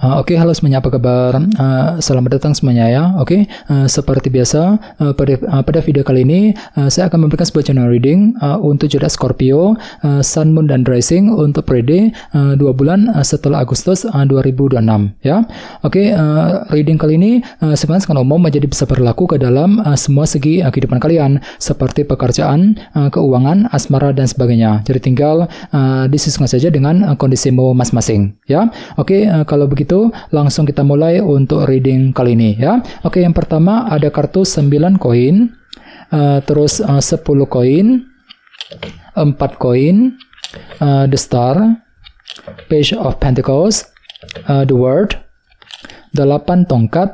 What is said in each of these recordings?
Oke, halo semuanya, apa kabar? Selamat datang semuanya ya. Oke, seperti biasa, pada video kali ini saya akan memberikan sebuah channel reading untuk zodiak Scorpio, Sun, Moon, dan Rising untuk periode 2 bulan setelah Agustus 2026 ya. Oke, reading kali ini sebenarnya sangat umum, jadi bisa berlaku ke dalam semua segi kehidupan kalian, seperti pekerjaan, keuangan, asmara, dan sebagainya. Jadi tinggal disesuaikan saja dengan kondisimu masing-masing ya. Oke, kalau begitu langsung kita mulai untuk reading kali ini ya. Oke, yang pertama ada kartu 9 koin, terus 10 koin, 4 koin, the star, page of pentacles, the world, 8 tongkat,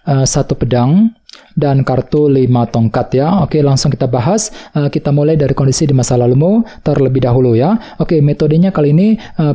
1 pedang, dan kartu 5 tongkat ya. Oke, langsung kita bahas. Kita mulai dari kondisi di masa lalumu terlebih dahulu ya. Oke, metodenya kali ini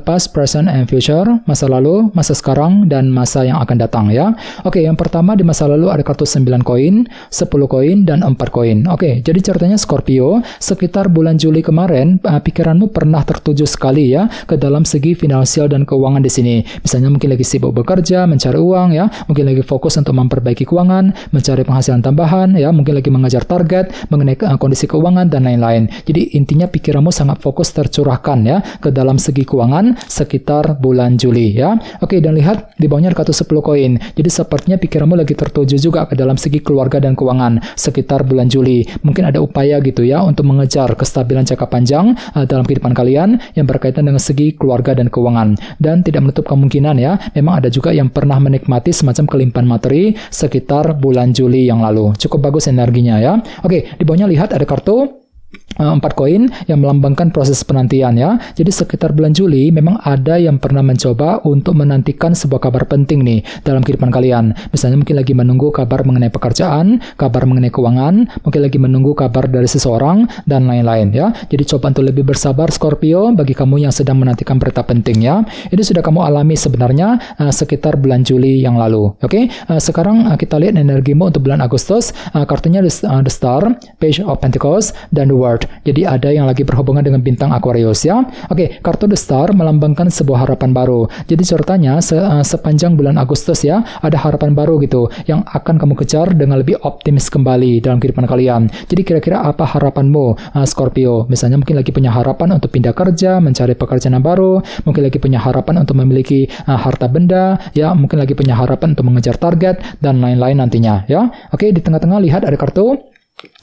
past, present, and future. Masa lalu, masa sekarang, dan masa yang akan datang ya. Oke, yang pertama di masa lalu ada kartu 9 koin, 10 koin, dan 4 koin. Oke, jadi ceritanya Scorpio, sekitar bulan Juli kemarin, pikiranmu pernah tertuju sekali ya ke dalam segi finansial dan keuangan di sini. Misalnya mungkin lagi sibuk bekerja, mencari uang ya, mungkin lagi fokus untuk memperbaiki keuangan, mencari penghasilan tambahan ya, mungkin lagi mengejar target mengenai kondisi keuangan dan lain-lain. Jadi intinya pikiranmu sangat fokus tercurahkan ya ke dalam segi keuangan sekitar bulan Juli ya. Oke, dan lihat di bawahnya ada kartu 10 koin. Jadi sepertinya pikiranmu lagi tertuju juga ke dalam segi keluarga dan keuangan sekitar bulan Juli. Mungkin ada upaya gitu ya untuk mengejar kestabilan jangka panjang dalam kehidupan kalian yang berkaitan dengan segi keluarga dan keuangan. Dan tidak menutup kemungkinan ya, memang ada juga yang pernah menikmati semacam kelimpahan materi sekitar bulan Juli yang lalu. Cukup bagus energinya ya. Oke, di bawahnya lihat ada kartu 4 koin yang melambangkan proses penantian ya. Jadi sekitar bulan Juli memang ada yang pernah mencoba untuk menantikan sebuah kabar penting nih dalam kehidupan kalian. Misalnya mungkin lagi menunggu kabar mengenai pekerjaan, kabar mengenai keuangan, mungkin lagi menunggu kabar dari seseorang dan lain-lain ya. Jadi coba untuk lebih bersabar Scorpio bagi kamu yang sedang menantikan berita penting ya. Ini sudah kamu alami sebenarnya sekitar bulan Juli yang lalu. Oke, sekarang kita lihat energimu untuk bulan Agustus. Kartunya the star, page of pentacles, dan the world. Jadi ada yang lagi berhubungan dengan bintang Aquarius ya. Oke, kartu The Star melambangkan sebuah harapan baru. Jadi ceritanya sepanjang bulan Agustus ya, ada harapan baru gitu yang akan kamu kejar dengan lebih optimis kembali dalam kehidupan kalian. Jadi kira-kira apa harapanmu Scorpio? Misalnya mungkin lagi punya harapan untuk pindah kerja, mencari pekerjaan yang baru, mungkin lagi punya harapan untuk memiliki harta benda, ya, mungkin lagi punya harapan untuk mengejar target dan lain-lain nantinya ya. Oke, di tengah-tengah lihat ada kartu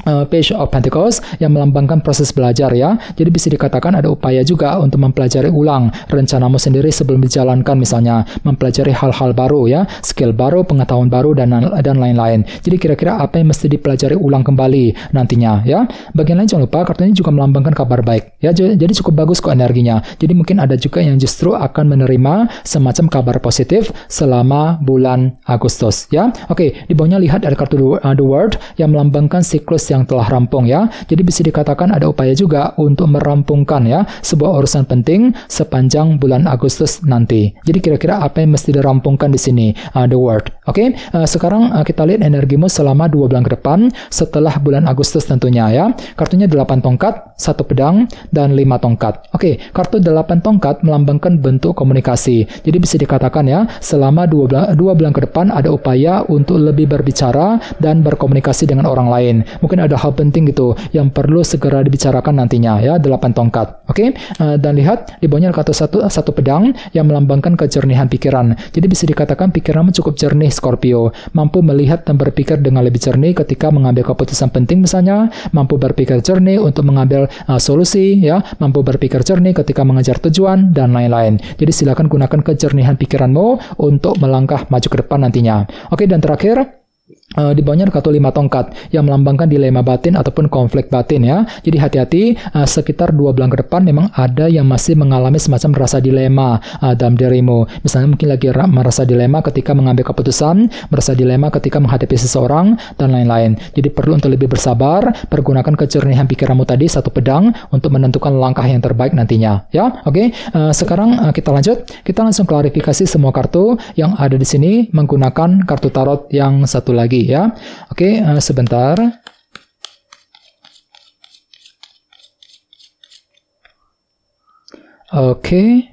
Page of Pentacles yang melambangkan proses belajar ya. Jadi bisa dikatakan ada upaya juga untuk mempelajari ulang rencanamu sendiri sebelum dijalankan, misalnya mempelajari hal-hal baru ya, skill baru, pengetahuan baru dan lain-lain. Jadi kira-kira apa yang mesti dipelajari ulang kembali nantinya ya. Bagian lain jangan lupa kartunya juga melambangkan kabar baik ya. Jadi cukup bagus kok energinya. Jadi mungkin ada juga yang justru akan menerima semacam kabar positif selama bulan Agustus ya. Oke, di bawahnya lihat ada kartu The World yang melambangkan siklus yang telah rampung ya. Jadi bisa dikatakan ada upaya juga untuk merampungkan ya sebuah urusan penting sepanjang bulan Agustus nanti. Jadi kira-kira apa yang mesti dirampungkan di sini? The World. Oke, sekarang kita lihat energimu selama 2 bulan ke depan setelah bulan Agustus tentunya ya. Kartunya 8 tongkat, 1 pedang, dan 5 tongkat. Oke, kartu 8 tongkat melambangkan bentuk komunikasi. Jadi bisa dikatakan ya, selama 2 bulan ke depan ada upaya untuk lebih berbicara dan berkomunikasi dengan orang lain. Mungkin ada hal penting gitu yang perlu segera dibicarakan nantinya ya, 8 tongkat. Oke, dan lihat di bawahnya kartu satu pedang yang melambangkan kejernihan pikiran. Jadi bisa dikatakan pikiranmu cukup jernih Scorpio, mampu melihat dan berpikir dengan lebih jernih ketika mengambil keputusan penting misalnya, mampu berpikir jernih untuk mengambil solusi ya, mampu berpikir jernih ketika mengejar tujuan dan lain-lain. Jadi silakan gunakan kejernihan pikiranmu untuk melangkah maju ke depan nantinya. Oke, dan terakhir di bawahnya kartu 5 tongkat yang melambangkan dilema batin ataupun konflik batin ya. Jadi hati-hati, sekitar 2 bulan ke depan memang ada yang masih mengalami semacam rasa dilema dalam dirimu. Misalnya mungkin lagi merasa dilema ketika mengambil keputusan, merasa dilema ketika menghadapi seseorang dan lain-lain. Jadi perlu untuk lebih bersabar, pergunakan kejernihan pikiranmu tadi, 1 pedang untuk menentukan langkah yang terbaik nantinya ya. Oke, sekarang kita lanjut. Kita langsung klarifikasi semua kartu yang ada di sini menggunakan kartu tarot yang satu lagi ya. Oke, sebentar. Oke.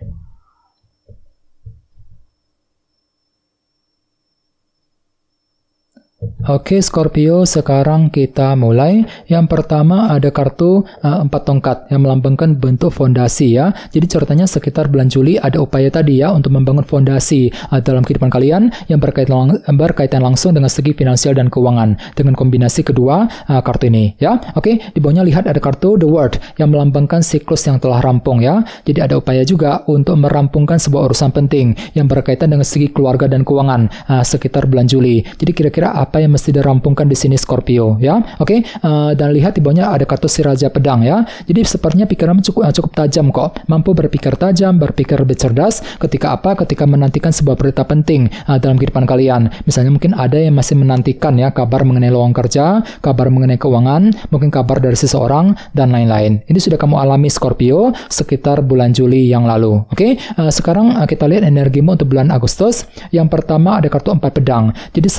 Oke, Scorpio, sekarang kita mulai. Yang pertama ada kartu 4 tongkat yang melambangkan bentuk fondasi ya. Jadi ceritanya sekitar bulan Juli ada upaya tadi ya untuk membangun fondasi dalam kehidupan kalian yang berkaitan langsung dengan segi finansial dan keuangan dengan kombinasi kedua kartu ini ya. Oke, di bawahnya lihat ada kartu The World yang melambangkan siklus yang telah rampung ya. Jadi ada upaya juga untuk merampungkan sebuah urusan penting yang berkaitan dengan segi keluarga dan keuangan sekitar bulan Juli. Jadi kira-kira apa yang mesti dirampungkan di sini Scorpio ya. Oke, dan lihat di bawahnya ada kartu si Raja Pedang ya. Jadi sepertinya pikiran cukup tajam kok. Mampu berpikir tajam, berpikir lebih cerdas ketika menantikan sebuah berita penting dalam kehidupan kalian. Misalnya mungkin ada yang masih menantikan ya kabar mengenai lowongan kerja, kabar mengenai keuangan, mungkin kabar dari seseorang dan lain-lain. Ini sudah kamu alami Scorpio sekitar bulan Juli yang lalu. Oke, sekarang kita lihat energimu untuk bulan Agustus. Yang pertama ada kartu 4 pedang. Jadi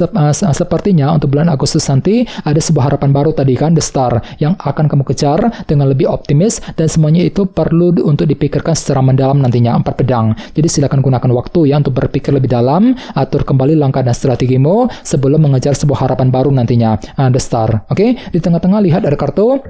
sepertinya untuk bulan Agustus nanti ada sebuah harapan baru tadi kan, The Star, yang akan kamu kejar dengan lebih optimis dan semuanya itu perlu untuk dipikirkan secara mendalam nantinya. 4 pedang. Jadi silakan gunakan waktu ya untuk berpikir lebih dalam, atur kembali langkah dan strategimu sebelum mengejar sebuah harapan baru nantinya. The Star. Oke, di tengah-tengah lihat ada kartu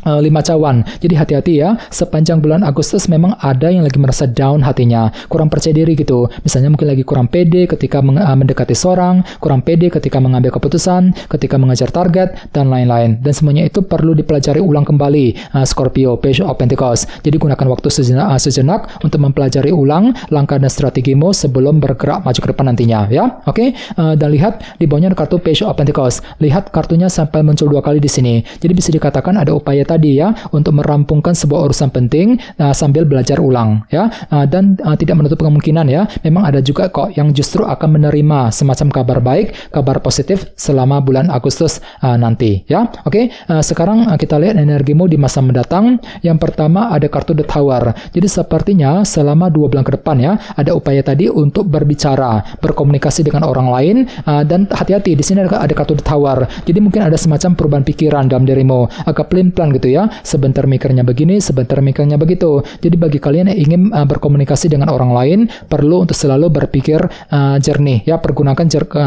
5 cawan. Jadi hati-hati ya, sepanjang bulan Agustus memang ada yang lagi merasa down hatinya, kurang percaya diri gitu. Misalnya mungkin lagi kurang pede ketika mendekati seorang, kurang pede ketika mengambil keputusan, ketika mengejar target, dan lain-lain. Dan semuanya itu perlu dipelajari ulang kembali, Scorpio, Page of Pentacles. Jadi gunakan waktu sejenak untuk mempelajari ulang langkah dan strategimu sebelum bergerak maju ke depan nantinya ya. Oke, dan lihat di bawahnya ada kartu Page of Pentacles. Lihat kartunya sampai muncul 2 kali di sini. Jadi bisa dikatakan ada upaya tadi ya untuk merampungkan sebuah urusan penting sambil belajar ulang ya, dan tidak menutup kemungkinan ya memang ada juga kok yang justru akan menerima semacam kabar baik, kabar positif selama bulan Agustus nanti ya. Oke, sekarang kita lihat energimu di masa mendatang. Yang pertama ada kartu The Tower. Jadi sepertinya selama 2 bulan ke depan ya ada upaya tadi untuk berbicara, berkomunikasi dengan orang lain, dan hati-hati di sini ada kartu The Tower. Jadi mungkin ada semacam perubahan pikiran dalam dirimu, agak pelin-pelan gitu ya, sebentar mikirnya begini, sebentar mikirnya begitu. Jadi bagi kalian yang ingin berkomunikasi dengan orang lain, perlu untuk selalu berpikir jernih ya, pergunakan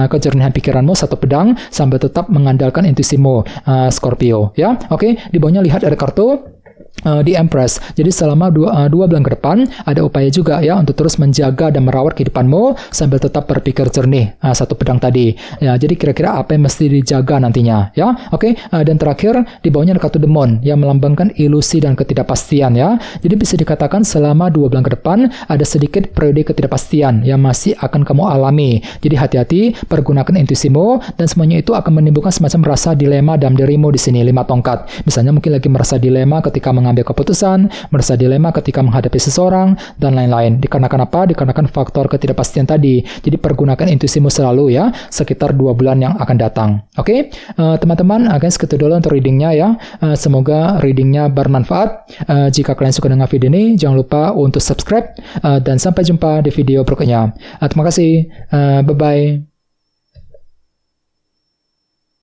kejernihan pikiranmu 1 pedang sambil tetap mengandalkan intuisimu, Scorpio ya. Oke, di bawahnya lihat ada kartu di Empress. Jadi selama 2 bulan ke depan ada upaya juga ya untuk terus menjaga dan merawat kehidupanmu sambil tetap berpikir jernih, 1 pedang tadi ya. Jadi kira-kira apa yang mesti dijaga nantinya ya. Oke, dan terakhir di bawahnya ada kartu Demon yang melambangkan ilusi dan ketidakpastian ya. Jadi bisa dikatakan selama 2 bulan ke depan ada sedikit periode ketidakpastian yang masih akan kamu alami. Jadi hati-hati, pergunakan intuisimu dan semuanya itu akan menimbulkan semacam rasa dilema dalam dirimu di sini. 5 tongkat. Misalnya mungkin lagi merasa dilema ketika mengambil keputusan, merasa dilema ketika menghadapi seseorang, dan lain-lain. Dikarenakan apa? Dikarenakan faktor ketidakpastian tadi. Jadi pergunakan intuisimu selalu ya, sekitar 2 bulan yang akan datang. Oke, teman-teman, guys, gitu dulu untuk readingnya ya. Semoga readingnya bermanfaat. Jika kalian suka dengan video ini, jangan lupa untuk subscribe, dan sampai jumpa di video berikutnya. Terima kasih. Bye-bye.